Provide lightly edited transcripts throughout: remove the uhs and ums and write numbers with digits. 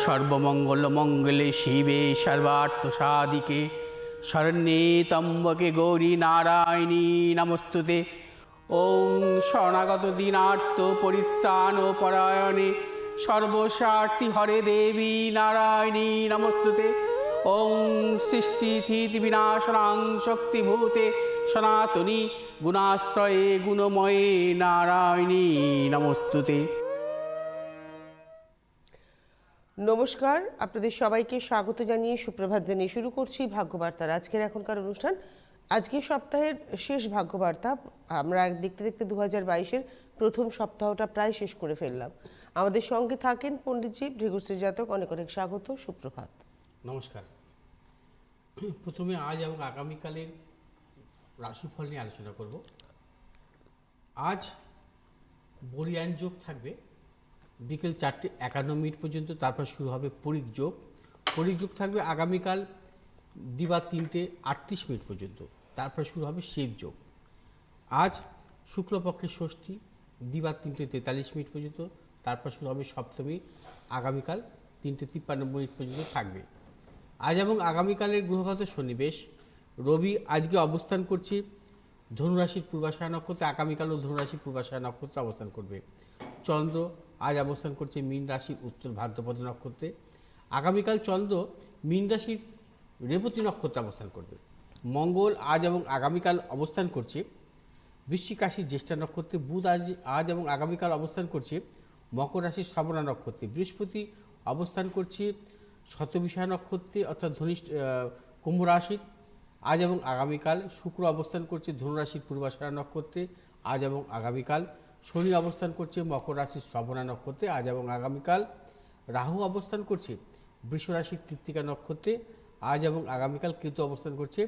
সর্বমঙ্গল মঙ্গলে শিবে সর্বার্থ সাধিকে শরণ্যে ত্র্যম্বকে গৌরী নারায়ণী নমস্তুতে। ওং শরণাগত দীনার্ত পরিত্রাণ পরায়ণে সর্বস্বার্থী হরে দেবী নারায়ণী নমস্তুতে। ওং সৃষ্টিস্থিতি বিনাশনাং শক্তিভূতে সনাতনী গুণাশ্রয়ে গুণময়ে নারায়ণী নমস্তুতে। নমস্কার, আপনাদের সবাইকে স্বাগত জানিয়ে সুপ্রভাত জানিয়ে শুরু করছি ভাগ্যবার্তার আজকের এখনকার অনুষ্ঠান। আজকের সপ্তাহের শেষ ভাগ্যবার্তা। আমরা দেখতে দেখতে 2022-এর প্রথম সপ্তাহটা প্রায় শেষ করে ফেললাম। আমাদের সঙ্গে থাকেন পণ্ডিতজি ভৃগুশ্রী জাতক। অনেক অনেক স্বাগত, সুপ্রভাত। নমস্কার। প্রথমে আজ এবং আগামীকালের রাশিফল নিয়ে আলোচনা করব। আজ বরিয়ান যোগ থাকবে বিকেল 4:51 পর্যন্ত, তারপর শুরু হবে পরিক যোগ। পরিক যোগ থাকবে আগামীকাল দিবা 3:38 পর্যন্ত, তারপর শুরু হবে শিব যোগ। আজ শুক্লপক্ষের ষষ্ঠী দিবা 3:43 পর্যন্ত, তারপর শুরু হবে সপ্তমী আগামীকাল 3:53 পর্যন্ত থাকবে। আজ এবং আগামীকালের গ্রহগত সন্নিবেশ: রবি আজকে অবস্থান করছে ধনুরাশির পূর্বাষাঢ়া নক্ষত্রে, আগামীকালও ধনুরাশির পূর্বাষাঢ়া নক্ষত্রে অবস্থান করবে। চন্দ্র আজ অবস্থান করছে মীন রাশির উত্তর ভাদ্রপদ নক্ষত্রে, আগামীকাল চন্দ্র মীন রাশির রেবতী নক্ষত্রে অবস্থান করবে। মঙ্গল আজ এবং আগামীকাল অবস্থান করছে বৃশ্চিক রাশির জ্যেষ্ঠা নক্ষত্রে, বুধ আজ এবং আগামীকাল অবস্থান করছে মকর রাশির শ্রবণা নক্ষত্রে, বৃহস্পতি অবস্থান করছে শতবিষা নক্ষত্রে অর্থাৎ কুম্ভ রাশির আজ এবং আগামীকাল। শুক্র অবস্থান করছে ধনুরাশির পূর্বাষাঢ়া নক্ষত্রে আজ এবং আগামীকাল। শনি অবস্থান করছে মকর রাশির শ্রবণা নক্ষত্রে আজ এবং আগামীকাল। রাহু অবস্থান করছে বৃষ রাশির কৃত্তিকা নক্ষত্রে আজ এবং আগামীকাল। কেতু অবস্থান করছে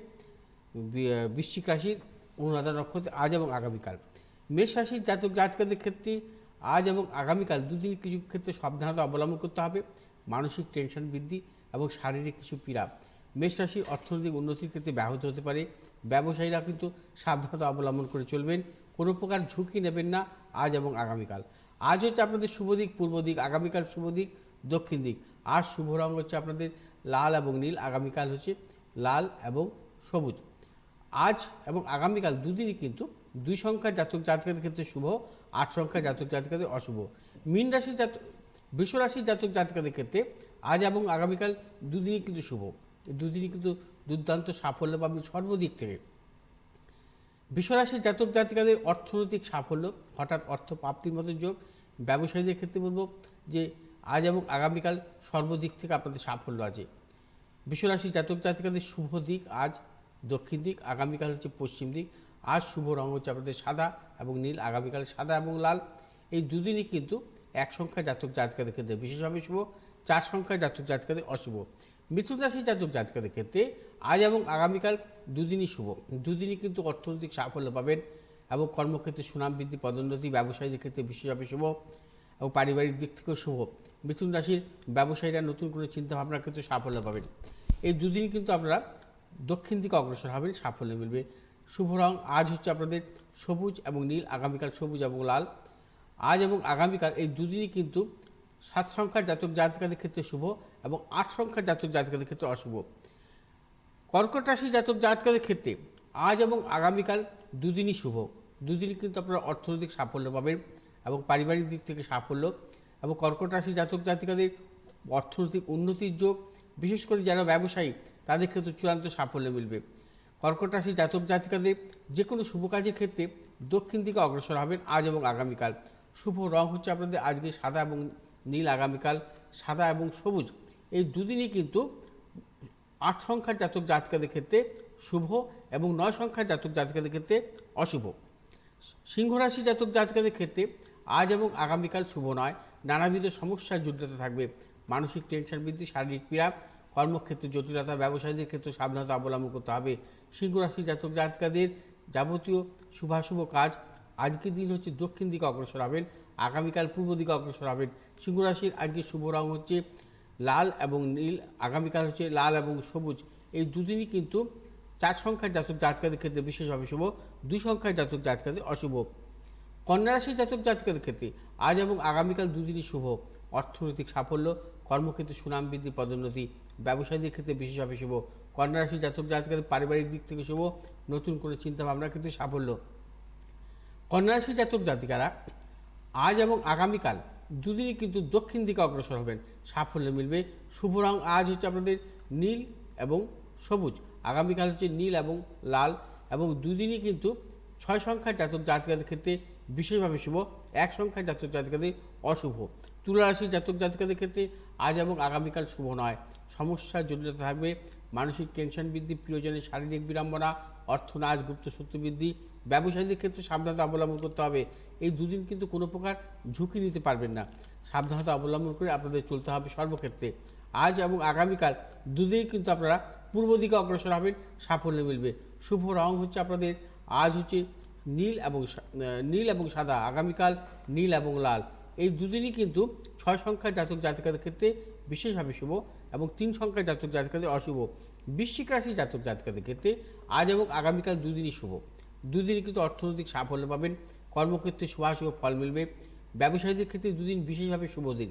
বৃশ্চিক রাশির অনুরাধা নক্ষত্রে আজ এবং আগামীকাল। মেষ রাশির জাতক জাতিকাদের ক্ষেত্রে আজ এবং আগামীকাল দুদিন কিছু ক্ষেত্রে সাবধানতা অবলম্বন করতে হবে। মানসিক টেনশন বৃদ্ধি এবং শারীরিক কিছু পীড়া মেষ রাশির অর্থনৈতিক উন্নতির ক্ষেত্রে ব্যাহত হতে পারে। ব্যবসায়ীরা কিন্তু সাবধানতা অবলম্বন করে চলবেন, কোনো প্রকার ঝুঁকি নেবেন না আজ এবং আগামীকাল। আজ হচ্ছে আপনাদের শুভ দিক পূর্ব দিক, আগামীকাল শুভ দিক দক্ষিণ দিক। আর শুভ রঙ হচ্ছে আপনাদের লাল এবং নীল, আগামীকাল হচ্ছে লাল এবং সবুজ। আজ এবং আগামীকাল দুদিনই কিন্তু 2 সংখ্যার জাতক জাতিকাদের ক্ষেত্রে শুভ, 8 সংখ্যার জাতক জাতিকাদের অশুভ। মীন রাশির বৃষ রাশির জাতক জাতিকাদের ক্ষেত্রে আজ এবং আগামীকাল দুদিনই কিন্তু শুভ, দুদিনই কিন্তু দুর্দান্ত সাফল্য পাবেন সর্বদিক থেকে। বৃষরাশির জাতক জাতিকাদের অর্থনৈতিক সাফল্য, হঠাৎ অর্থ প্রাপ্তির মতো যোগ। ব্যবসায়ীদের ক্ষেত্রে বলবো যে আজ এবং আগামীকাল সর্বদিক থেকে আপনাদের সাফল্য আছে। বৃষরাশির জাতক জাতিকাদের শুভ দিক আজ দক্ষিণ দিক, আগামীকাল হচ্ছে পশ্চিম দিক। আজ শুভ রঙ হচ্ছে আপনাদের সাদা এবং নীল, আগামীকাল সাদা এবং লাল। এই দুদিনই কিন্তু 1 সংখ্যা জাতক জাতিকাদের ক্ষেত্রে বিশেষভাবে শুভ, 4 সংখ্যা জাতক জাতিকাদের অশুভ। মিথুন রাশির জাতক জাতিকাদের ক্ষেত্রে আজ এবং আগামীকাল দুদিনই শুভ, দুদিনই কিন্তু অর্থনৈতিক সাফল্য পাবেন এবং কর্মক্ষেত্রে সুনাম বৃদ্ধি পদোন্নতি। ব্যবসায়ীদের ক্ষেত্রে বিশেষভাবে শুভ এবং পারিবারিক দিক থেকেও শুভ। মিথুন রাশির ব্যবসায়ীরা নতুন কোনো চিন্তাভাবনার ক্ষেত্রে সাফল্য পাবেন। এই দুদিনই কিন্তু আপনারা দক্ষিণ দিকে অগ্রসর হবেন, সাফল্য মিলবে। শুভ রং আজ হচ্ছে আপনাদের সবুজ এবং নীল, আগামীকাল সবুজ এবং লাল। আজ এবং আগামীকাল এই দুদিনই কিন্তু 7 সংখ্যার জাতক জাতিকাদের ক্ষেত্রে শুভ এবং 8 সংখ্যার জাতক জাতিকাদের ক্ষেত্রে অশুভ। কর্কট রাশির জাতক জাতিকাদের ক্ষেত্রে আজ এবং আগামীকাল দুদিনই শুভ, দুদিনই কিন্তু আপনারা অর্থনৈতিক সাফল্য পাবেন এবং পারিবারিক দিক থেকে সাফল্য এবং কর্কট রাশির জাতক জাতিকাদের অর্থনৈতিক উন্নতির যোগ। বিশেষ করে যারা ব্যবসায়ী তাদের ক্ষেত্রে চূড়ান্ত সাফল্য মিলবে। কর্কট রাশির জাতক জাতিকাদের যে কোনো শুভ কাজের ক্ষেত্রে দক্ষিণ দিকে অগ্রসর হবেন আজ এবং আগামীকাল। শুভ রং হচ্ছে আপনাদের আজকে সাদা এবং নীল, আগামীকাল সাদা এবং সবুজ। এই দুদিনই কিন্তু 8 সংখ্যার জাতক জাতিকাদের ক্ষেত্রে শুভ এবং 9 সংখ্যার জাতক জাতিকাদের ক্ষেত্রে অশুভ। সিংহ রাশি জাতক জাতিকাদের ক্ষেত্রে আজ এবং আগামীকাল শুভ নয়, নানাবিধ সমস্যায় জড়িত থাকবে। মানসিক টেনশন বৃদ্ধি, শারীরিক পীড়া, কর্মক্ষেত্রে জটিলতা, ব্যবসায়ীদের ক্ষেত্রে সাবধানতা অবলম্বন করতে হবে। সিংহ রাশি জাতক জাতিকাদের যাবতীয় শুভাশুভ কাজ আজকের দিন হচ্ছে দক্ষিণ দিকে অগ্রসর হবেন, আগামীকাল পূর্ব দিকে অগ্রসর হবেন। সিংহ রাশির আজকে শুভ রং হচ্ছে লাল এবং নীল, আগামীকাল হচ্ছে লাল এবং সবুজ। এই দুদিনই কিন্তু 4 সংখ্যার জাতক জাতিকাদের ক্ষেত্রে বিশেষভাবে শুভ, 2 সংখ্যার জাতক জাতিকাদের অশুভ। কন্যা রাশির জাতক জাতিকাদের ক্ষেত্রে আজ এবং আগামীকাল দুদিনই শুভ, অর্থনৈতিক সাফল্য, কর্মক্ষেত্রে সুনাম বৃদ্ধি, পদোন্নতি, ব্যবসায়ীদের ক্ষেত্রে বিশেষভাবে শুভ। কন্যা রাশি জাতক জাতিকাদের পারিবারিক দিক থেকে শুভ, নতুন করে চিন্তা ভাবনার ক্ষেত্রে সাফল্য। কন্যা রাশি জাতক জাতিকারা আজ এবং আগামীকাল দুদিনই কিন্তু দক্ষিণ দিকে অগ্রসর হবেন, সাফল্য মিলবে। শুভ রং আজ হচ্ছে আপনাদের নীল এবং সবুজ, আগামীকাল হচ্ছে নীল এবং লাল, এবং দুদিনই কিন্তু 6 সংখ্যার জাতক জাতিকাদের ক্ষেত্রে বিশেষভাবে শুভ, 1 সংখ্যার জাতক জাতিকাদের অশুভ। তুলা রাশির জাতক জাতিকাদের ক্ষেত্রে আজ এবং আগামীকাল শুভ নয়, সমস্যার জটিলতা থাকবে, মানসিক টেনশন বৃদ্ধি, প্রিয়জনের শারীরিক বিড়ম্বনা, অর্থনাশ, গুপ্ত শত্রু বৃদ্ধি। ব্যবসায়ীদের ক্ষেত্রে সাবধানতা অবলম্বন করতে হবে, এই দুদিন কিন্তু কোনো প্রকার ঝুঁকি নিতে পারবেন না, সাবধানতা অবলম্বন করে আপনাদের চলতে হবে সর্বক্ষেত্রে। আজ এবং আগামীকাল দুদিনই কিন্তু আপনারা পূর্ব দিকে অগ্রসর হবেন, সাফল্য মিলবে। শুভ রং হচ্ছে আপনাদের আজ হচ্ছে নীল এবং সাদা, আগামীকাল নীল এবং লাল। এই দুদিনই কিন্তু 6 সংখ্যার জাতক জাতিকাদের ক্ষেত্রে বিশেষভাবে শুভ এবং 3 সংখ্যার জাতক জাতিকাদের অশুভ। বৃশ্চিক রাশি জাতক জাতিকাদের ক্ষেত্রে আজ এবং আগামীকাল দুদিনই শুভ, দুদিনই কিন্তু অর্থনৈতিক সাফল্য পাবেন, কর্মক্ষেত্রে শুভাশুভ ফল মিলবে। ব্যবসায়ীদের ক্ষেত্রে দুদিন বিশেষভাবে শুভ দিন,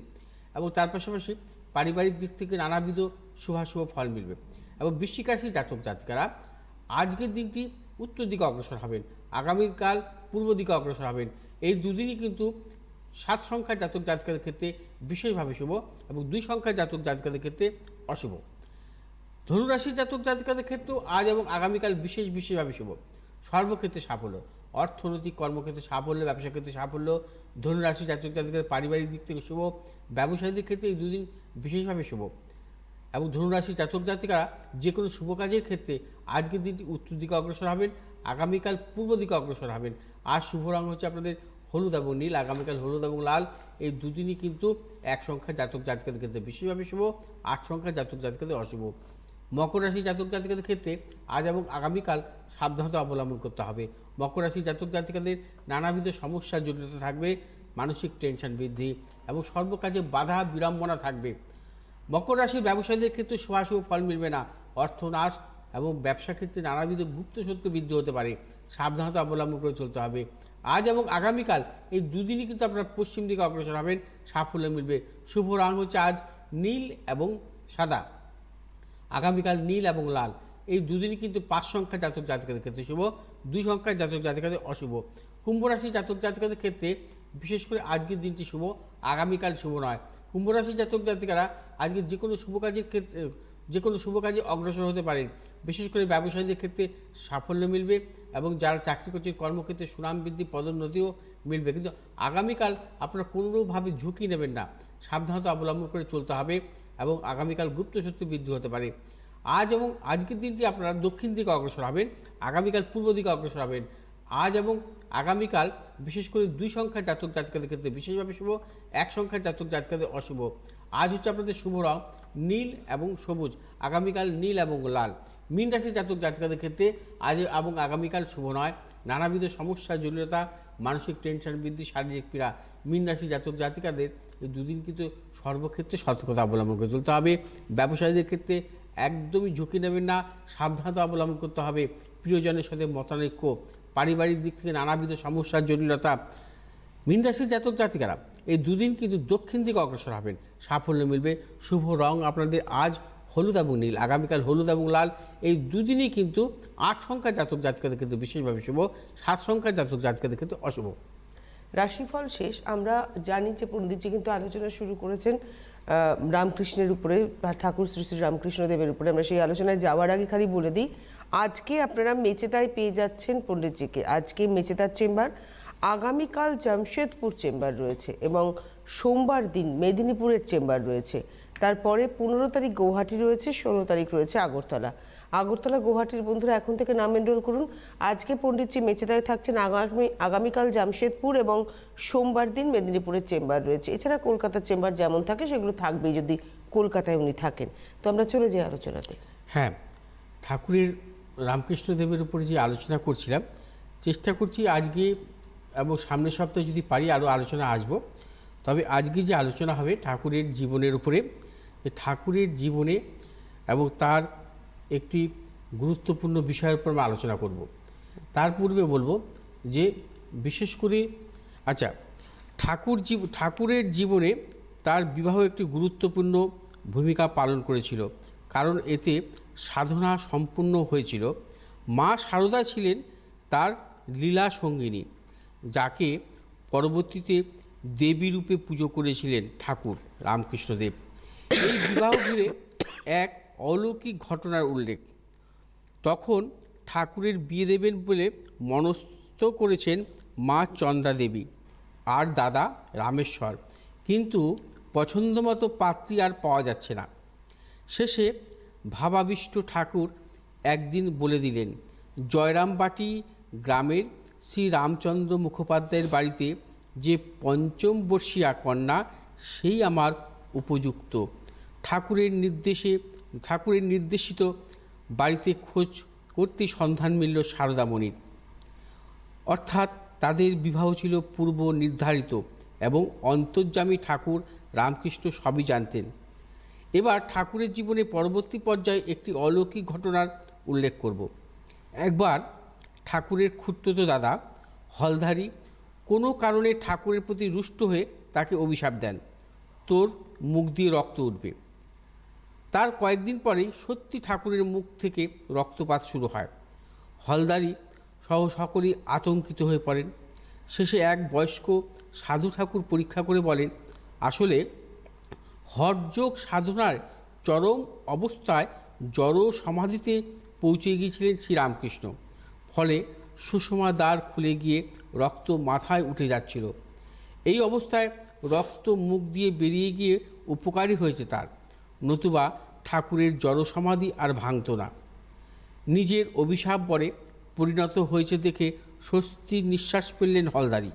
এবং তার পাশাপাশি পারিবারিক দিক থেকে নানাবিধ শুভাশুভ ফল মিলবে। এবং বৃশ্চিক রাশির জাতক জাতিকারা আজকের দিনটি উত্তর দিকে অগ্রসর হবেন, আগামীকাল পূর্ব দিকে অগ্রসর হবেন। এই দুদিনই কিন্তু 7 সংখ্যার জাতক জাতিকাদের ক্ষেত্রে বিশেষভাবে শুভ এবং 2 সংখ্যার জাতক জাতিকাদের ক্ষেত্রে অশুভ। ধনুরাশির জাতক জাতিকাদের ক্ষেত্রেও আজ এবং আগামীকাল বিশেষভাবে শুভ, সর্বক্ষেত্রে সাফল্য, অর্থনৈতিক কর্মক্ষেত্রে সাফল্য, ব্যবসা ক্ষেত্রে সাফল্য। ধনুরাশি জাতক জাতিকাদের পারিবারিক দিক থেকে শুভ, ব্যবসায়ীদের ক্ষেত্রে এই দুদিন বিশেষভাবে শুভ। এবং ধনুরাশি জাতক জাতিকারা যে কোনো শুভ কাজের ক্ষেত্রে আজকের দিনটি উত্তর দিকে অগ্রসর হবেন, আগামীকাল পূর্ব দিকে অগ্রসর হবেন। আর শুভ রং হচ্ছে আপনাদের হলুদ এবং নীল, আগামীকাল হলুদ এবং লাল। এই দুদিনই কিন্তু 1 সংখ্যার জাতক জাতিকাদের ক্ষেত্রে বিশেষভাবে শুভ, 8 সংখ্যার জাতক জাতিকাদের অশুভ। মকর রাশি জাতক জাতিকাদের ক্ষেত্রে আজ এবং আগামীকাল সাবধানতা অবলম্বন করতে হবে। মকর রাশি জাতক জাতিকাদের নানাবিধ সমস্যার জটিলতা থাকবে, মানসিক টেনশন বৃদ্ধি এবং সর্বকাজে বাধা বিড়ম্বনা থাকবে। মকর রাশির ব্যবসায়ীদের ক্ষেত্রে শুভাশুভ ফল মিলবে না, অর্থনাশ এবং ব্যবসা ক্ষেত্রে নানাবিধ গুপ্ত শত্রু বৃদ্ধি হতে পারে, সাবধানতা অবলম্বন করে চলতে হবে। আজ এবং আগামীকাল এই দুদিনই কিন্তু আপনারা পশ্চিম দিকে অগ্রসর হবেন, সাফল্য মিলবে। শুভ রং হচ্ছে আজ নীল এবং সাদা, আগামীকাল নীল এবং লাল। এই দুদিনই কিন্তু 5 সংখ্যার জাতক জাতিকাদের ক্ষেত্রে শুভ, 2 সংখ্যার জাতক জাতিকাদের অশুভ। কুম্ভ রাশির জাতক জাতিকাদের ক্ষেত্রে বিশেষ করে আজকের দিনটি শুভ, আগামীকাল শুভ নয়। কুম্ভ রাশির জাতক জাতিকারা আজকে যে কোনো শুভ কাজে অগ্রসর হতে পারেন, বিশেষ করে ব্যবসায়ীদের ক্ষেত্রে সাফল্য মিলবে এবং যারা চাকরি করছেন কর্মক্ষেত্রে সুনাম বৃদ্ধি, পদোন্নতিও মিলবে। কিন্তু আগামীকাল আপনারা কোনোভাবে ঝুঁকি নেবেন না, সাবধানতা অবলম্বন করে চলতে হবে এবং আগামীকাল গুপ্ত শত্রু বৃদ্ধি হতে পারে। আজ এবং আজকের দিনটি আপনারা দক্ষিণ দিকে অগ্রসর হবেন, আগামীকাল পূর্ব দিকে অগ্রসর হবেন। আজ এবং আগামীকাল বিশেষ করে 2 সংখ্যার জাতক জাতিকাদের ক্ষেত্রে বিশেষভাবে শুভ, 1 সংখ্যার জাতক জাতিকাদের অশুভ। আজ হচ্ছে আপনাদের শুভ রং নীল এবং সবুজ, আগামীকাল নীল এবং লাল। মীন রাশির জাতক জাতিকাদের ক্ষেত্রে আজ এবং আগামীকাল শুভ নয়, নানাবিধ সমস্যা, জটিলতা, মানসিক টেনশন বৃদ্ধি, শারীরিক পীড়া। মীন রাশির জাতক জাতিকাদের এই দুদিন কিন্তু সর্বক্ষেত্রে সতর্কতা অবলম্বন করে চলতে হবে। ব্যবসায়ীদের ক্ষেত্রে একদমই ঝুঁকি নেবেন না, সাবধানতা অবলম্বন করতে হবে। প্রিয়জনের সাথে মতানৈক্য, পারিবারিক দিক থেকে নানাবিধ সমস্যার জটিলতা। মীন রাশির জাতক জাতিকারা এই দুদিন কিন্তু দক্ষিণ দিকে অগ্রসর হবেন, সাফল্য মিলবে। শুভ রং আপনাদের আজ হলুদ এবং নীল, আগামীকাল হলুদ এবং লাল। এই দুদিনই কিন্তু 8 সংখ্যার জাতক জাতিকাদের ক্ষেত্রে বিশেষভাবে শুভ, 7 সংখ্যার জাতক জাতিকাদের ক্ষেত্রে অশুভ। রাশিফল শেষ। আমরা জানি যে পণ্ডিতজি কিন্তু আলোচনা শুরু করেছেন রামকৃষ্ণের উপরে, ঠাকুর শ্রী শ্রী রামকৃষ্ণদেবের উপরে। আমরা সেই আলোচনায় যাওয়ার আগে খালি বলে দিই, আজকে আপনারা মেচেদায় পেয়ে যাচ্ছেন পণ্ডিতজিকে। আজকে মেচেদার চেম্বার, আগামীকাল জামশেদপুর চেম্বার রয়েছে এবং সোমবার দিন মেদিনীপুরের চেম্বার রয়েছে। তারপরে 15 তারিখ গৌহাটি রয়েছে, 16 তারিখ রয়েছে আগরতলা গৌহাটির বন্ধুরা এখন থেকে নাম এনরোল করুন। আজকে পণ্ডিতজি মেচেদায় থাকছেন, আগামীকাল জামশেদপুর এবং সোমবার দিন মেদিনীপুরের চেম্বার রয়েছে। এছাড়া কলকাতার চেম্বার যেমন থাকে সেগুলো থাকবেই যদি কলকাতায় উনি থাকেন। তো আমরা চলে যাই আলোচনাতে। হ্যাঁ, ঠাকুরের রামকৃষ্ণদেবের উপরে যে আলোচনা করছিলাম, চেষ্টা করছি আজকে এবং সামনের সপ্তাহে যদি পারি আরও আলোচনা আসব। তবে আজকে যে আলোচনা হবে ঠাকুরের জীবনের উপরে, ঠাকুরের জীবনে এবং তার একটি গুরুত্বপূর্ণ বিষয়ের উপর আমরা আলোচনা করব। তার পূর্বে বলবো যে বিশেষ করে ঠাকুরের জীবনে তার বিবাহ একটি গুরুত্বপূর্ণ ভূমিকা পালন করেছিল, কারণ এতে সাধনা সম্পূর্ণ হয়েছিল। মা শারদা ছিলেন তার লীলা সঙ্গিনী, যাকে পরবর্তীতে দেবী রূপে পুজো করেছিলেন ঠাকুর রামকৃষ্ণদেব। এই বিবাহ ঘিরে এক অলৌকিক ঘটনার উল্লেখ। তখন ঠাকুরের বিয়ে দেবেন বলে মনস্থ করেছেন মা চন্দ্রা দেবী আর দাদা রামেশ্বর, কিন্তু পছন্দমতো পাত্রী আর পাওয়া যাচ্ছে না। শেষে ভাবাবিষ্ট ঠাকুর একদিন বলে দিলেন, জয়রামবাটি গ্রামের শ্রী রামচন্দ্র মুখোপাধ্যায়ের বাড়িতে যে পঞ্চম বর্ষীয়া কন্যা, সেই আমার উপযুক্ত। ঠাকুরের নির্দেশিত বাড়িতে খোঁজ করতে সন্ধান মিলল সারদামণির। অর্থাৎ তাদের বিবাহ ছিল পূর্ব নির্ধারিত এবং অন্তর্যামী ঠাকুর রামকৃষ্ণ সবই জানতেন। এবার ঠাকুরের জীবনে পরবর্তী পর্যায়ে একটি অলৌকিক ঘটনার উল্লেখ করব। একবার ঠাকুরের খুড়তুতো দাদা হলধারী কোনো কারণে ঠাকুরের প্রতি রুষ্ট হয়ে তাকে অভিশাপ দেন, তোর মুখ দিয়ে রক্ত উঠবে। তার কয়েকদিন পরেই সত্যি ঠাকুরের মুখ থেকে রক্তপাত শুরু হয়। হলদারি সহ সকলেই আতঙ্কিত হয়ে পড়েন। শেষে এক বয়স্ক সাধু ঠাকুর পরীক্ষা করে বলেন, আসলে হঠযোগ সাধনার চরম অবস্থায় জড় সমাধিতে পৌঁছে গিয়েছিলেন শ্রীরামকৃষ্ণ। ফলে সুষমা দ্বার খুলে গিয়ে রক্ত মাথায় উঠে যাচ্ছিল। এই অবস্থায় রক্ত মুখ দিয়ে বেরিয়ে গিয়ে উপকারী হয়েছে তার, নতুবা ঠাকুরের জড় সমাধি আর ভাঙত না। নিজের অভিশাপ বরে পরিণত হয়েছে দেখে স্বস্তির নিঃশ্বাস ফেললেন হলদারি।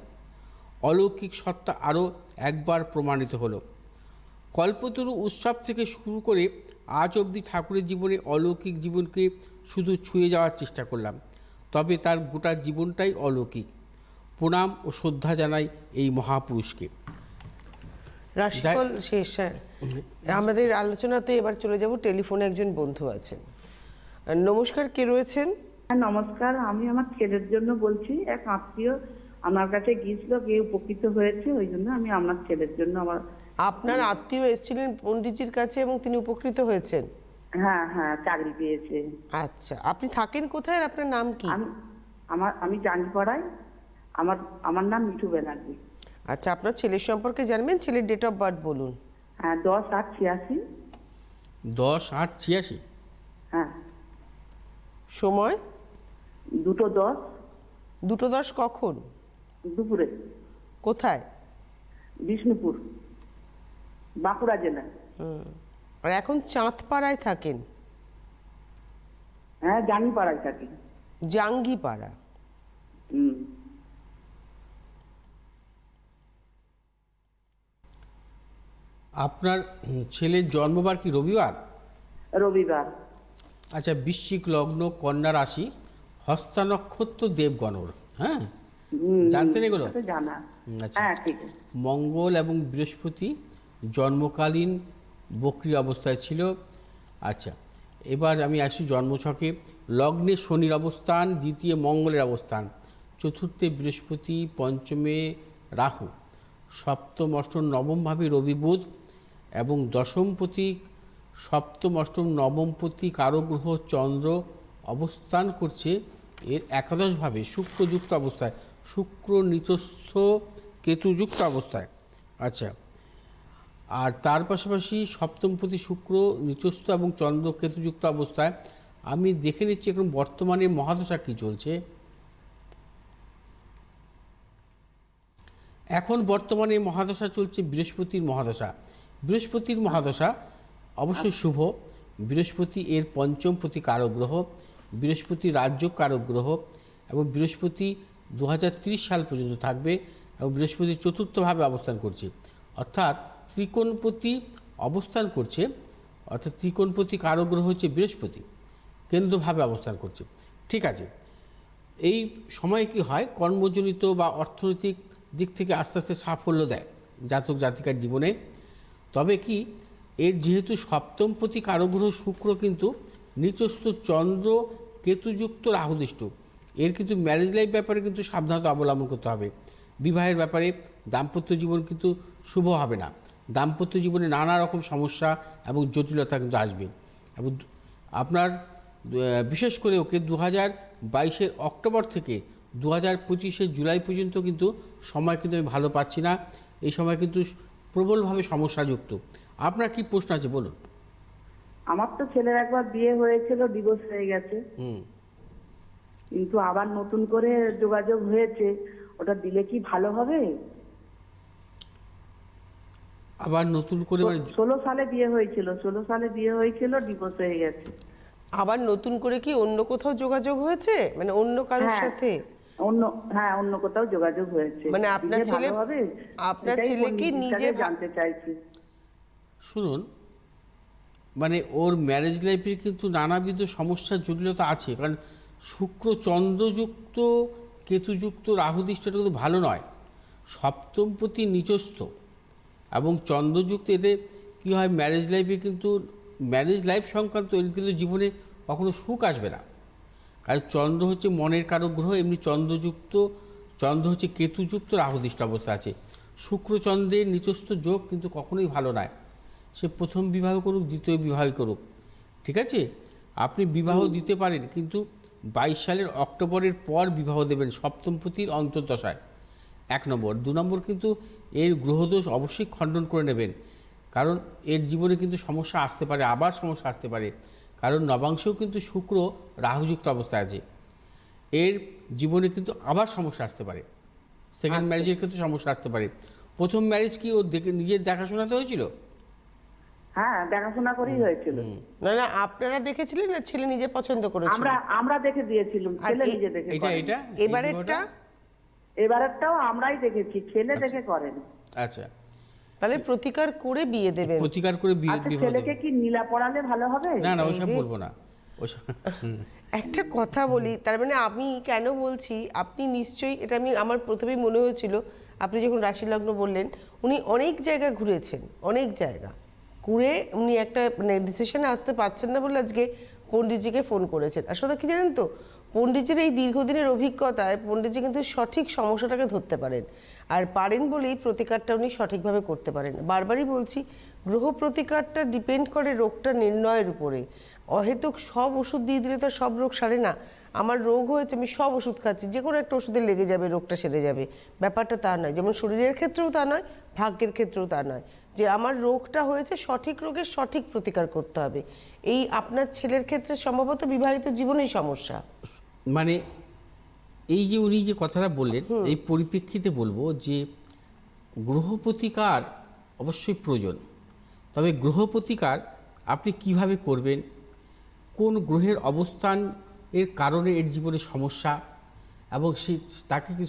অলৌকিক সত্তা আরও একবার প্রমাণিত হলো। কল্পতরু উৎসব থেকে শুরু করে আজ অবধি ঠাকুরের জীবনে অলৌকিক জীবনকে শুধু ছুঁয়ে যাওয়ার চেষ্টা করলাম, তবে তার গোটা জীবনটাই অলৌকিক। প্রণাম ও শ্রদ্ধা জানাই এই মহাপুরুষকে। রাশিফল শেষ। আমাদের আলোচনাতে এবার চলে যাব, টেলিফোনে একজন বন্ধু আছেন। নমস্কার, কে রয়েছেন? নমস্কার, আমি আমার ছেলের জন্য বলছি। এক আত্মীয় আমার কাছে গিয়েছিল, গিয়ে উপকৃত হয়েছে, ওই জন্য আমি আমার ছেলের জন্য আপনার আত্মীয় এসেছিলেন পণ্ডিতজির কাছে এবং তিনি উপকৃত হয়েছেন? হ্যাঁ হ্যাঁ, চাকরি পেয়েছে। আচ্ছা, আপনি থাকেন কোথায় আর আপনার নাম কি? আমি জাঙ্গিপাড়ায়। আমার নাম মিঠু ব্যানার্জি। আচ্ছা, আপনার ছেলের সম্পর্কে জানবেন, ছেলের ডেট অফ বার্থ বলুন। হ্যাঁ, 10/8/86। 10/8/86। হ্যাঁ। সময়? 2:10। 2:10 কখন? দুপুরে। কোথায়? বিষ্ণুপুর, বাঁকুড়া জেলা। আর এখন চাঁদপাড়ায় থাকেন? হ্যাঁ, জাঙ্গিপাড়ায় থাকি। জাঙ্গিপাড়া। আপনার ছেলের জন্মবার কি রবিবার? রবিবার। আচ্ছা, বৃশ্চিক লগ্ন, কন্যা রাশি, হস্তা নক্ষত্র, দেবগণর। হ্যাঁ, জানতেন এগুলো? জানা। আচ্ছা, হ্যাঁ, ঠিক আছে। মঙ্গল এবং বৃহস্পতি জন্মকালীন বক্রী অবস্থায় ছিল। আচ্ছা, এবার আমি আসি জন্মছকে। লগ্নে শনির অবস্থান, দ্বিতীয় মঙ্গলের অবস্থান, চতুর্থে বৃহস্পতি, পঞ্চমে রাহু, সপ্তম অষ্টম নবমভাবে রবি বুধ এবং দশমপতি, সপ্তম অষ্টম নবমপতি কারগ্রহ চন্দ্র অবস্থান করছে এর একাদশভাবে শুক্রযুক্ত অবস্থায়, শুক্র নিচস্থ কেতুযুক্ত অবস্থায়। আচ্ছা, আর তার পাশাপাশি সপ্তমপতি শুক্র নিচস্থ এবং চন্দ্র কেতুযুক্ত অবস্থায়। আমি দেখে নিচ্ছি এখন বর্তমানে মহাদশা কী চলছে। এখন বর্তমানে মহাদশা চলছে বৃহস্পতির মহাদশা। বৃহস্পতির মহাদশা অবশ্যই শুভ। বৃহস্পতি এর পঞ্চমপতি কারগ্রহ, বৃহস্পতি রাজ্য কারগ্রহ এবং বৃহস্পতি 2030 সাল পর্যন্ত থাকবে এবং বৃহস্পতি চতুর্থভাবে অবস্থান করছে, অর্থাৎ ত্রিকোণপতি অবস্থান করছে। অর্থাৎ ত্রিকোণপতি কারগ্রহ হচ্ছে বৃহস্পতি, কেন্দ্রভাবে অবস্থান করছে। ঠিক আছে, এই সময় কি হয়, কর্মজনিত বা অর্থনৈতিক দিক থেকে আস্তে আস্তে সাফল্য দেয় জাতক জাতিকার জীবনে। তবে কি, এর যেহেতু সপ্তমপতি কারগ্রহ শুক্র কিন্তু নিচস্থ চন্দ্র কেতুযুক্ত রাহুদৃষ্ট, এর কিন্তু ম্যারেজ লাইফ ব্যাপারে কিন্তু সাবধানতা অবলম্বন করতে হবে। বিবাহের ব্যাপারে দাম্পত্য জীবন কিন্তু শুভ হবে না। দাম্পত্য জীবনে নানা রকম সমস্যা এবং জটিলতা কিন্তু আসবে। এবং আপনার বিশেষ করে ওকে 2022-এর অক্টোবর থেকে 2025-এর জুলাই পর্যন্ত কিন্তু সময় কিন্তু আমি ভালো পাচ্ছি না। এই সময় কিন্তু প্রবলভাবে সমস্যাযুক্ত। আপনার কি প্রশ্ন আছে বলুন। আমার তো ছেলের একবার বিয়ে হয়েছিল, ডিভোর্স হয়ে গেছে, কিন্তু আবার নতুন করে যোগাযোগ হয়েছে, ওটা দিলে কি ভালো হবে? আবার নতুন করে 16 সালে বিয়ে হয়েছিল, 16 সালে বিয়ে হয়েছিল, ডিভোর্স হয়ে গেছে। আবার নতুন করে কি অন্য কোথাও যোগাযোগ হয়েছে, মানে অন্য কারোর হ্যাঁ। সাথে? অন্য কোথাও যোগাযোগ হয়েছে। মানে আপনার দিলে ছেলে, ভালো হবে? আপনার এটাই ছেলে কি নিজে জানতে চাইছি। শুনুন, মানে ওর ম্যারেজ লাইফের কিন্তু নানাবিধ সমস্যার জটিলতা আছে। কারণ শুক্র চন্দ্রযুক্ত, কেতুযুক্ত, রাহুদৃষ্ট, এটা কিন্তু ভালো নয়। সপ্তমপতি নিচস্থ এবং চন্দ্রযুক্ত, এতে কী হয়, ম্যারেজ লাইফে কিন্তু ম্যারেজ লাইফ সংক্রান্ত এর কিন্তু জীবনে কখনো সুখ আসবে না। আর চন্দ্র হচ্ছে মনের কারক গ্রহ, এমনি চন্দ্র হচ্ছে কেতুযুক্ত, রাহুদৃষ্ট অবস্থা আছে। শুক্র চন্দ্রের নিচস্থ যোগ কিন্তু কখনোই ভালো নয়। সে প্রথম বিবাহ করুক, দ্বিতীয় বিবাহ করুক, ঠিক আছে? আপনি বিবাহ দিতে পারেন, কিন্তু 22 সালের অক্টোবরের পর বিবাহ দেবেন সপ্তমপতির অন্তর্দশায়, 1 নম্বর। 2 নম্বর, কিন্তু এর গ্রহদোষ অবশ্যই খণ্ডন করে নেবেন, কারণ এর জীবনে কিন্তু সমস্যা আসতে পারে, আবার সমস্যা আসতে পারে। কারণ নবাংশেও কিন্তু শুক্র রাহুযুক্ত অবস্থায় আছে, এর জীবনে কিন্তু আবার সমস্যা আসতে পারে। সেকেন্ড ম্যারেজের ক্ষেত্রে সমস্যা আসতে পারে। প্রথম ম্যারেজ কি ওর নিজের দেখাশোনাতে হয়েছিল? হ্যাঁ, দেখাশোনা করেই হয়েছিল। না, আপনারা দেখেছিলেন না ছেলে নিজে পছন্দ করেছিল? আমরা দেখে দিয়েছিলাম, ছেলে নিজে দেখে এটা এবারেরটাও আমরাই দেখেছি, ছেলে দেখে করেন। আচ্ছা, তাহলে প্রতিকার করে বিয়ে দেবেন। প্রতিকার করে বিবাহ ছেলেকে কি নীলা পড়ালে ভালো হবে? না, ওইসব বলবো না। একটা কথা বলি, তার মানে আমি কেন বলছি, আপনি নিশ্চয়ই, এটা আমার প্রথমেই মনে হয়েছিল, আপনি যখন রাশি লগ্ন বললেন, উনি অনেক জায়গা ঘুরেছেন, অনেক জায়গা ঘুরে উনি একটা মানে ডিসিশনে আসতে পারছেন না বলে আজকে পণ্ডিতজিকে ফোন করেছেন। আসলে কি জানেন তো, পণ্ডিতজির এই দীর্ঘদিনের অভিজ্ঞতায় পণ্ডিতজি কিন্তু সঠিক সমস্যাটাকে ধরতে পারেন, আর পারেন বলেই প্রতিকারটা উনি সঠিকভাবে করতে পারেন। বারবারই বলছি, গ্রহ প্রতিকারটা ডিপেন্ড করে রোগটা নির্ণয়ের উপরে। অহেতুক সব ওষুধ দিয়ে দিলে তো সব রোগ সারে না। আমার রোগ হয়েছে, আমি সব ওষুধ খাচ্ছি, যে কোনো একটা ওষুধে লেগে যাবে, রোগটা সেরে যাবে, ব্যাপারটা তা নয়। যেমন শরীরের ক্ষেত্রেও তা নয়, ভাগ্যের ক্ষেত্রেও তা নয়, যে আমার রোগটা হয়েছে, সঠিক রোগের সঠিক প্রতিকার করতে হবে। এই আপনার ছেলের ক্ষেত্রে সম্ভবত বিবাহিত জীবনেই সমস্যা। মানে এই যে উনি যে কথাটা বললেন, এই পরিপ্রেক্ষিতে বলবো যে গ্রহ প্রতিকার অবশ্যই প্রয়োজন। তবে গ্রহ প্রতিকার আপনি কিভাবে করবেন, কোন গ্রহের অবস্থান এর কারণে এর জীবনে সমস্যা, এবং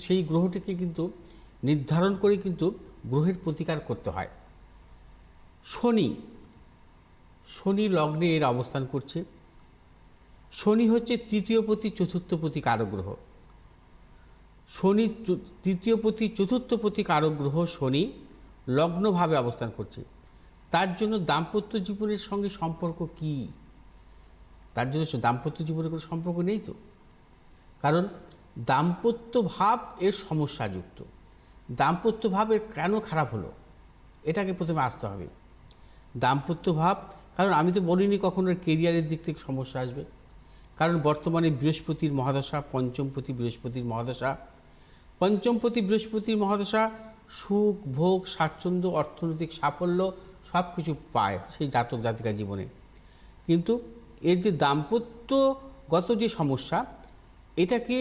সেই গ্রহটিকে কিন্তু নির্ধারণ করে কিন্তু গ্রহের প্রতিকার করতে হয়। শনি লগ্নে এর অবস্থান করছে। শনি হচ্ছে তৃতীয়পতি চতুর্থপতি কারক গ্রহ। শনি তৃতীয়পতি চতুর্থপতি কারক গ্রহ শনি লগ্নভাবে অবস্থান করছে। তার জন্য দাম্পত্য জীবনের সঙ্গে সম্পর্ক কি? তার জন্য দাম্পত্য জীবনের কোনো সম্পর্ক নেই তো। কারণ দাম্পত্য ভাব এর সমস্যাযুক্ত। দাম্পত্য ভাব এর কেন খারাপ হলো, এটাকে প্রথমে আসতে হবে। দাম্পত্য ভাব, কারণ আমি তো বলিনি কখনো কেরিয়ারের দিক থেকে সমস্যা আসবে। কারণ বর্তমানে বৃহস্পতির মহাদশা, পঞ্চমপতি বৃহস্পতির মহাদশা। পঞ্চমপতি বৃহস্পতির মহাদশা সুখ, ভোগ, স্বাচ্ছন্দ্য, অর্থনৈতিক সাফল্য সব কিছু পায় সেই জাতক জাতিকার জীবনে। কিন্তু এর যে দাম্পত্যগত যে সমস্যা, এটাকে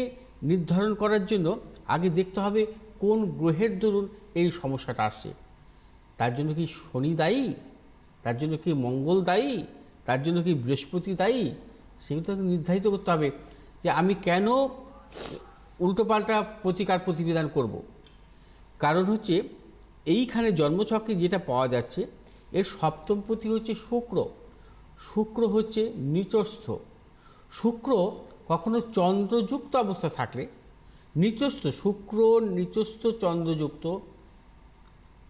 নির্ধারণ করার জন্য আগে দেখতে হবে কোন গ্রহের দরুন এই সমস্যাটা আসছে। তার জন্য কি শনি দায়ী, তার জন্য কি মঙ্গল দায়ী, তার জন্য কি বৃহস্পতি দায়ী, সেগুলো নির্ধারিত করতে হবে যে আমি কেন উল্টোপাল্টা প্রতিকার প্রতিবিধান করব। কারণ হচ্ছে এইখানে জন্মছকে যেটা পাওয়া যাচ্ছে, এর সপ্তমপতি হচ্ছে শুক্র। শুক্র হচ্ছে নিচস্থ। শুক্র কখনো চন্দ্রযুক্ত অবস্থা থাকলে, নিচস্থ শুক্র, নিচস্থ চন্দ্রযুক্ত,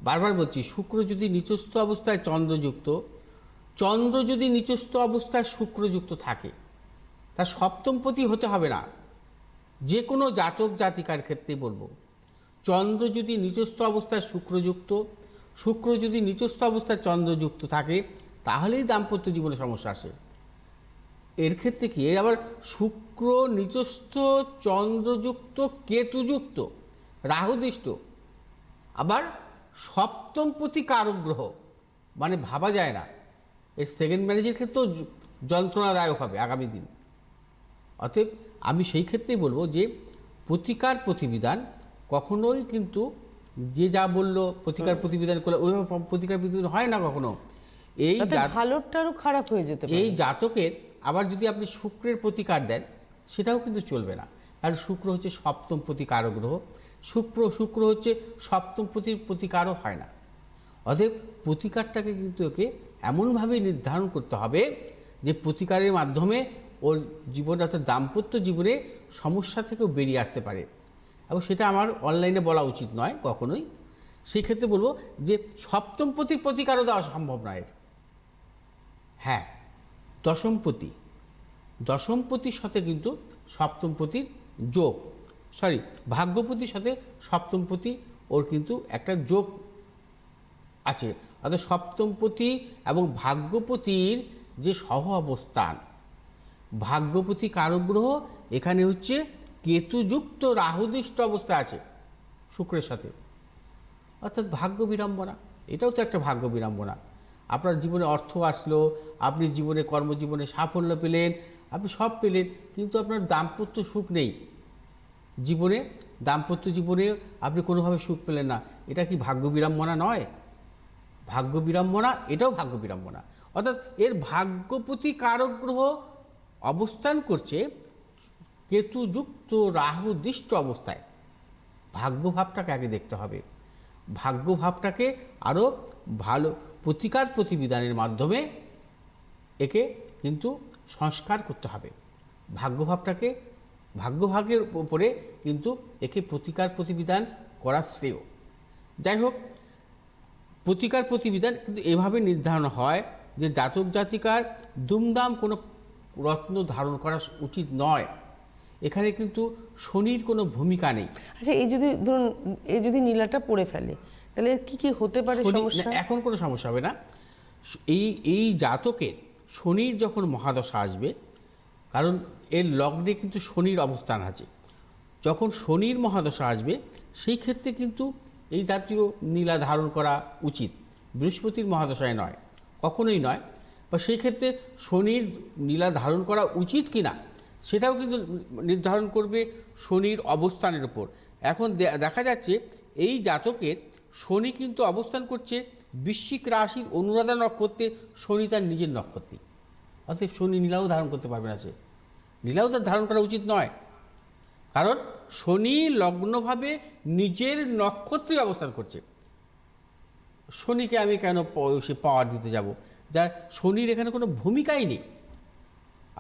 বারবার বলছি, শুক্র যদি নিচস্থ অবস্থায় চন্দ্রযুক্ত, চন্দ্র যদি নিচস্থ অবস্থায় শুক্রযুক্ত থাকে, তার সপ্তমপতি হতে হবে না। যে কোনো জাতক জাতিকার ক্ষেত্রে বলবো, চন্দ্র যদি নিচস্থ অবস্থায় শুক্রযুক্ত, শুক্র যদি নিচস্থ অবস্থায় চন্দ্রযুক্ত থাকে তাহলেই দাম্পত্য জীবনে সমস্যা আসে। এর ক্ষেত্রে কি, এর আবার শুক্র নিচস্থ চন্দ্রযুক্ত কেতুযুক্ত রাহুদৃষ্ট, আবার সপ্তমপতি কারক গ্রহ, মানে ভাবা যায় না। এর সেকেন্ড ম্যারেজের ক্ষেত্রেও যন্ত্রণাদায়ক হবে আগামী দিন। অতএব আমি সেই ক্ষেত্রেই বলবো যে প্রতিকার প্রতিবিধান কখনোই কিন্তু যে যা বললো প্রতিকার প্রতিবিধান করলে ওইভাবে প্রতিকার প্রতিবিধান হয় না কখনো। এই ভালোটারও খারাপ হয়ে যেতে পারে। এই জাতকের আবার যদি আপনি শুক্রের প্রতিকার দেন সেটাও কিন্তু চলবে না, কারণ শুক্র হচ্ছে সপ্তমপতি কারক গ্রহ। শুক্র হচ্ছে সপ্তমপতির প্রতিকারও হয় না। অতএব প্রতিকারটাকে কিন্তু ওকে এমনভাবে নির্ধারণ করতে হবে যে প্রতিকারের মাধ্যমে ওর জীবনে অর্থাৎ দাম্পত্য জীবনে সমস্যা থেকেও বেরিয়ে আসতে পারে। এবং সেটা আমার অনলাইনে বলা উচিত নয় কখনোই। সেই ক্ষেত্রে বলবো যে সপ্তমপতির প্রতিকারও দেওয়া সম্ভব নয়। হ্যাঁ, দশমপতির সাথে কিন্তু সপ্তমপতির যোগ, ভাগ্যপতির সাথে সপ্তমপতি ওর কিন্তু একটা যোগ আছে। অর্থাৎ সপ্তমপতি এবং ভাগ্যপতির যে সহ অবস্থান, ভাগ্যপতি কারক গ্রহ এখানে হচ্ছে কেতুযুক্ত রাহুদৃষ্ট অবস্থা আছে শুক্রের সাথে, অর্থাৎ ভাগ্য বিড়ম্বনা। এটাও তো একটা ভাগ্য বিড়ম্বনা। আপনার জীবনে অর্থ আসলো, আপনি জীবনে কর্মজীবনে সাফল্য পেলেন, আপনি সব পেলেন, কিন্তু আপনার দাম্পত্য সুখ নেই জীবনে, দাম্পত্য জীবনে আপনি কোনোভাবে সুখ পেলেন না। এটা কি ভাগ্য বিড়ম্বনা নয়? ভাগ্য বিড়ম্বনা, এটাও ভাগ্য বিড়ম্বনা। অর্থাৎ এর ভাগ্যপতি কারক গ্রহ অবস্থান করছে কেতুযুক্ত রাহুদৃষ্ট অবস্থায়। ভাগ্যভাবটাকে আগে দেখতে হবে, ভাগ্যভাবটাকে আরও ভালো প্রতিকার প্রতিবিধানের মাধ্যমে একে কিন্তু সংস্কার করতে হবে। ভাগ্যভাগের উপরে কিন্তু একে প্রতিকার প্রতিবিধান করা শ্রেয়। যাই হোক, প্রতিকার প্রতিবিধান কিন্তু এভাবে নির্ধারণ হয় যে জাতক জাতিকার দুমদাম কোনো রত্ন ধারণ করা উচিত নয়। এখানে কিন্তু শনির কোনো ভূমিকা নেই। আচ্ছা, এই যদি ধরুন এই যদি নীলাটা পড়ে ফেলে তাহলে কি কি হতে পারে সমস্যা? এখন কোনো সমস্যা হবে না। এই জাতকের শনির যখন মহাদশা আসবে, কারণ এর লগ্নে কিন্তু শনির অবস্থান আছে, যখন শনির মহাদশা আসবে সেই ক্ষেত্রে কিন্তু এই জাতীয় নীলা ধারণ করা উচিত, বৃহস্পতির মহাদশায় নয়, কখনোই নয়। বা সেই ক্ষেত্রে শনির নীলা ধারণ করা উচিত কি না সেটাও কিন্তু নির্ধারণ করবে শনির অবস্থানের উপর। এখন দেখা যাচ্ছে এই জাতকের শনি কিন্তু অবস্থান করছে বৃশ্চিক রাশির অনুরাধা নক্ষত্রে, শনি তার নিজের নক্ষত্রে। অতএব শনি নীলাও ধারণ করতে পারবে না, সে নীলাও তার ধারণ করা উচিত নয়, কারণ শনি লগ্নভাবে নিজের নক্ষত্রে অবস্থান করছে। শনিকে আমি কেন সে পাওয়ার দিতে যাব, যার শনির এখানে কোনো ভূমিকাই নেই।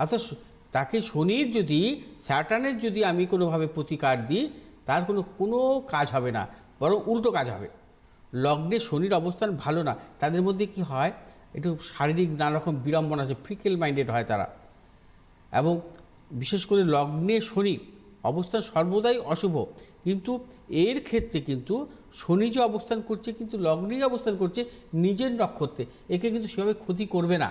অর্থাৎ তাকে শনির যদি, স্যাটার্নের যদি আমি কোনোভাবে প্রতিকার দিই তার কোনো কাজ হবে না, বরং উল্টো কাজ হবে। লগ্নে শনির অবস্থান ভালো না, তাদের মধ্যে কি হয়, একটু শারীরিক নানা রকম বিড়ম্বনা আছে, ফ্রিকেল মাইন্ডেড হয় তারা। এবং বিশেষ করে লগ্নে শনি অবস্থান সর্বদাই অশুভ, কিন্তু এর ক্ষেত্রে কিন্তু শনি যে অবস্থান করছে কিন্তু লগ্নেই অবস্থান করছে নিজের নক্ষত্রে, একে কিন্তু সেভাবে ক্ষতি করবে না,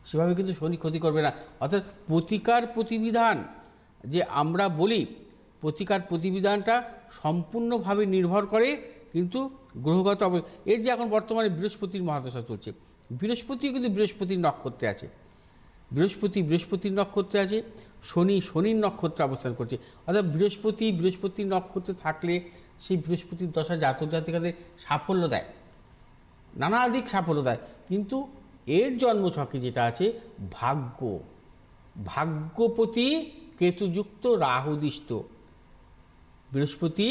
সেভাবে কিন্তু শনি ক্ষতি করবে না। অর্থাৎ প্রতিকার প্রতিবিধান যে আমরা বলি, প্রতিকার প্রতিবিধানটা সম্পূর্ণভাবে নির্ভর করে কিন্তু গ্রহগত এর যে এখন বর্তমানে বৃহস্পতির মহাদশা চলছে, বৃহস্পতিও কিন্তু বৃহস্পতির নক্ষত্রে আছে, বৃহস্পতির নক্ষত্রে আছে, শনির নক্ষত্রে অবস্থান করছে। অর্থাৎ বৃহস্পতির নক্ষত্রে থাকলে সেই বৃহস্পতির দশা জাতক জাতিকাদের সাফল্য দেয়, নানাদিক সাফল্য দেয়। কিন্তু এর জন্মছকে যেটা আছে ভাগ্যপতি কেতুযুক্ত রাহুদৃষ্ট, বৃহস্পতি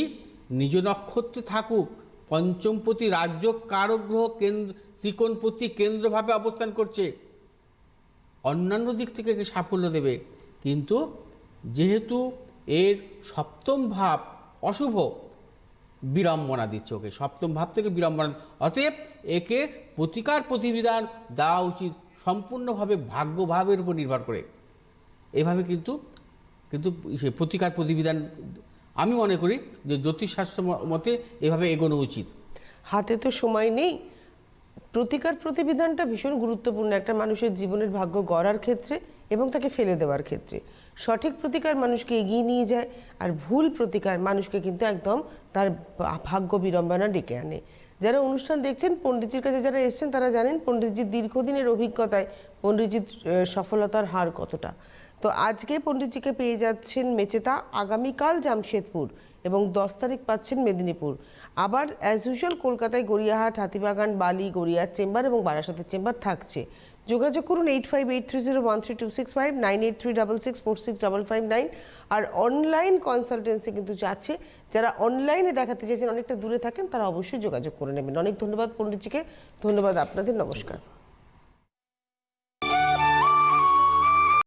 নিজ নক্ষত্রে থাকুক, পঞ্চমপতি রাজ্য কারক গ্রহ ত্রিকোণপতি কেন্দ্রভাবে অবস্থান করছে, অন্যান্য দিক থেকে সাফল্য দেবে। কিন্তু যেহেতু এর সপ্তম ভাব অশুভ, বিড়ম্বনা দিচ্ছে ওকে, সপ্তম ভাব থেকে বিড়ম্বনা, অতএব একে প্রতিকার প্রতিবিধান দেওয়া উচিত সম্পূর্ণভাবে ভাগ্যভাবের উপর নির্ভর করে। এভাবে কিন্তু প্রতিকার প্রতিবিধান আমি মনে করি যে জ্যোতিষশাস্ত্র মতে এভাবে এগোনো উচিত। হাতে তো সময় নেই। প্রতিকার প্রতিবিধানটা ভীষণ গুরুত্বপূর্ণ একটা মানুষের জীবনের ভাগ্য গড়ার ক্ষেত্রে এবং তাকে ফেলে দেওয়ার ক্ষেত্রে। সঠিক প্রতিকার মানুষকে এগিয়ে নিয়ে যায়, আর ভুল প্রতিকার মানুষকে কিন্তু একদম তার ভাগ্য বিড়ম্বনা ডেকে আনে। যারা অনুষ্ঠান দেখছেন, পণ্ডিতজির কাছে যারা এসছেন তারা জানেন পণ্ডিতজির দীর্ঘদিনের অভিজ্ঞতায় পণ্ডিতজির সফলতার হার কতটা। তো আজকে পণ্ডিতজিকে পেয়ে যাচ্ছেন মেচেদা, আগামীকাল জামশেদপুর এবং 10 তারিখ পাচ্ছেন মেদিনীপুর। আবার অ্যাজ ইউজুয়াল কলকাতায় গড়িয়াহাট, হাতিবাগান, বালি, গড়িয়ার চেম্বার এবং বারাসাতের চেম্বার থাকছে। যোগাযোগ করুন 8583013265, 9836646559। আর অনলাইন কনসালটেন্সি কিন্তু যাচ্ছে। যারা অনলাইনে দেখাতে চাইছেন, অনেকটা দূরে থাকেন, তারা অবশ্যই যোগাযোগ করে নেবেন। অনেক ধন্যবাদ পণ্ডিতজিকে, ধন্যবাদ আপনাদের, নমস্কার।